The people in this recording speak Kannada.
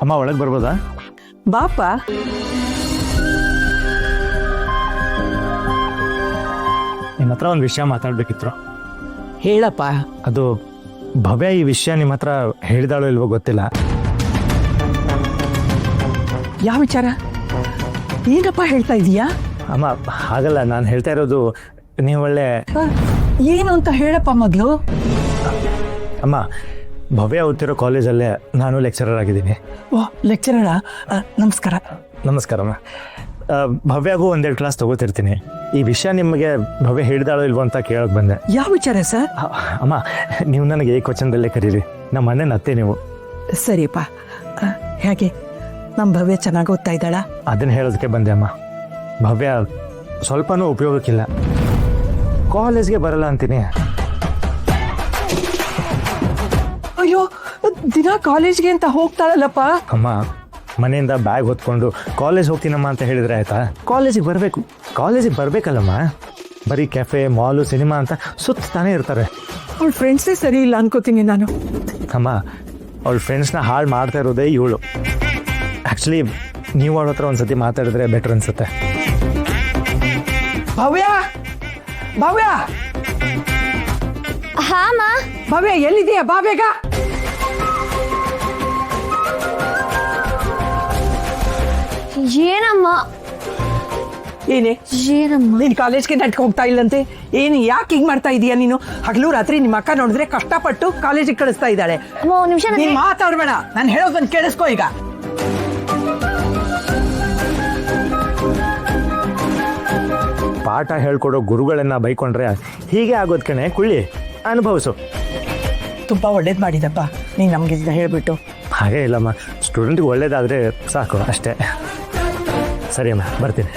ಅಮ್ಮ ಒಳಗೆ ಬರ್ಬೋದಾ? ಬಾಪ. ನಿಮ್ಮ ಹತ್ರ ಒಂದು ವಿಷಯ ಮಾತಾಡ್ಬೇಕಿತ್ತು. ಹೇಳಪ್ಪ. ಅದು ಭವ್ಯ ಈ ವಿಷಯ ನಿಮ್ಮ ಹತ್ರ ಹೇಳಿದಾಳೋ ಇಲ್ವೋ ಗೊತ್ತಿಲ್ಲ. ಯಾವ ವಿಚಾರ? ಏನಪ್ಪ ಹೇಳ್ತಾ ಇದೀಯಾ? ಅಮ್ಮ ಹಾಗಲ್ಲ, ನಾನು ಹೇಳ್ತಾ ಇರೋದು ನೀವು ಒಳ್ಳೆ ಏನು ಅಂತ ಹೇಳಪ್ಪ ಮೊದಲು. ಅಮ್ಮ, ಭವ್ಯ ಓದ್ತಿರೋ ಕಾಲೇಜಲ್ಲೇ ನಾನು ಲೆಕ್ಚರರ್ ಆಗಿದ್ದೀನಿ. ಓ, ಲೆಕ್ಚರರಾ? ನಮಸ್ಕಾರ. ನಮಸ್ಕಾರಮ್ಮ. ಭವ್ಯಾಗೂ ಒಂದೆರಡು ಕ್ಲಾಸ್ ತಗೋತಿರ್ತೀನಿ. ಈ ವಿಷಯ ನಿಮಗೆ ಭವ್ಯ ಹೇಳಿದಾಳೋ ಇಲ್ವೋ ಅಂತ ಕೇಳೋಕೆ ಬಂದೆ. ಯಾವ ವಿಚಾರ ಸರ್? ಅಮ್ಮ, ನೀವು ನನಗೆ ಏಕವಚನದಲ್ಲೇ ಕರೀರಿ. ನಮ್ಮ ಮನೆ ಅತ್ತೆ ನೀವು. ಸರಿಯಪ್ಪ. ಹೇಗೆ ನಮ್ಮ ಭವ್ಯ ಚೆನ್ನಾಗಿ ಓದ್ತಾ ಇದ್ದಾಳ? ಅದನ್ನು ಹೇಳೋದಕ್ಕೆ ಬಂದೆ ಅಮ್ಮ. ಭವ್ಯ ಸ್ವಲ್ಪನೂ ಉಪಯೋಗಕ್ಕಿಲ್ಲ. ಕಾಲೇಜ್ಗೆ ಬರಲ್ಲ ಅಂತೀನಿ. ಅಯ್ಯೋ, ದಿನ ಕಾಲೇಜ್ಗೆ ಅಂತ ಹೋಗ್ತಾಳಲ್ಲಪ್ಪ. ಅಮ್ಮ, ಮನೆಯಿಂದ ಬ್ಯಾಗ್ ಹೊತ್ಕೊಂಡು ಕಾಲೇಜ್ ಹೋಗ್ತೀನಮ್ಮ ಅಂತ ಹೇಳಿದ್ರೆ ಆಯ್ತಾ? ಕಾಲೇಜಿಗೆ ಬರಬೇಕಲ್ಲಮ್ಮ. ಬರೀ ಕೆಫೆ, ಮಾಲು, ಸಿನಿಮಾ ಅಂತ ಸುತ್ತಾನೆ ಇರ್ತಾರೆ. ಅವಳ ಫ್ರೆಂಡ್ಸೇ ಸರಿ ಇಲ್ಲ ಅನ್ಕೋತೀನಿ ನಾನು. ಅಮ್ಮ, ಅವಳ ಫ್ರೆಂಡ್ಸ್ನ ಹಾಳು ಮಾಡ್ತಾ ಇರೋದೇ ಇವಳು. ಆ್ಯಕ್ಚುಲಿ ನೀವು ಅವಳ ಹತ್ರ ಒಂದ್ಸತಿ ಮಾತಾಡಿದ್ರೆ ಬೆಟರ್ ಅನ್ಸುತ್ತೆ. ಭವ್ಯ, ಭವ್ಯ, ಹಾಮ. ಭವ್ಯ ಎಲ್ಲಿದೆಯಾ? ಬಾ ಬೇಗ. ಏನಮ್ಮ? ಏನೇ ಏನಮ್ಮ? ನೀನ್ ಕಾಲೇಜ್ಗೆ ನಡ್ಕ ಹೋಗ್ತಾ ಇಲ್ಲಂತೆ? ಏನು, ಯಾಕೆ ಹಿಂಗ್ ಮಾಡ್ತಾ ಇದೀಯಾ ನೀನು? ಹಗಲು ರಾತ್ರಿ ನಿಮ್ಮ ಅಕ್ಕ ನೋಡಿದ್ರೆ ಕಷ್ಟಪಟ್ಟು ಕಾಲೇಜಿಗೆ ಕಳಿಸ್ತಾ ಇದ್ದಾಳೆ. ಅಮ್ಮ, ಒಂದ್ ನಿಮಿಷ. ನೀನ್ ಮಾತಾಡ್ಬೇಡ, ನಾನು ಹೇಳೋದನ್ನ ಕೇಳಿಸ್ಕೊ ಈಗ. ಪಾಠ ಹೇಳ್ಕೊಡೋ ಗುರುಗಳನ್ನ ಬೈಕೊಂಡ್ರೆ ಹೀಗೆ ಆಗೋದ್ ಕಣೆ. ಕುಳ್ಳಿ, ಅನುಭವಿಸು. ತುಂಬಾ ಒಳ್ಳೇದು ಮಾಡಿದಪ್ಪ ನೀನು ನಮ್ಗೆ ಇದನ್ನ ಹೇಳ್ಬಿಟ್ಟು. ಹಾಗೇ ಇಲ್ಲಮ್ಮ, ಸ್ಟೂಡೆಂಟ್ಗೆ ಒಳ್ಳೇದಾದರೆ ಸಾಕು ಅಷ್ಟೇ. ಸರಿ ಅಮ್ಮ, ಬರ್ತೀನಿ.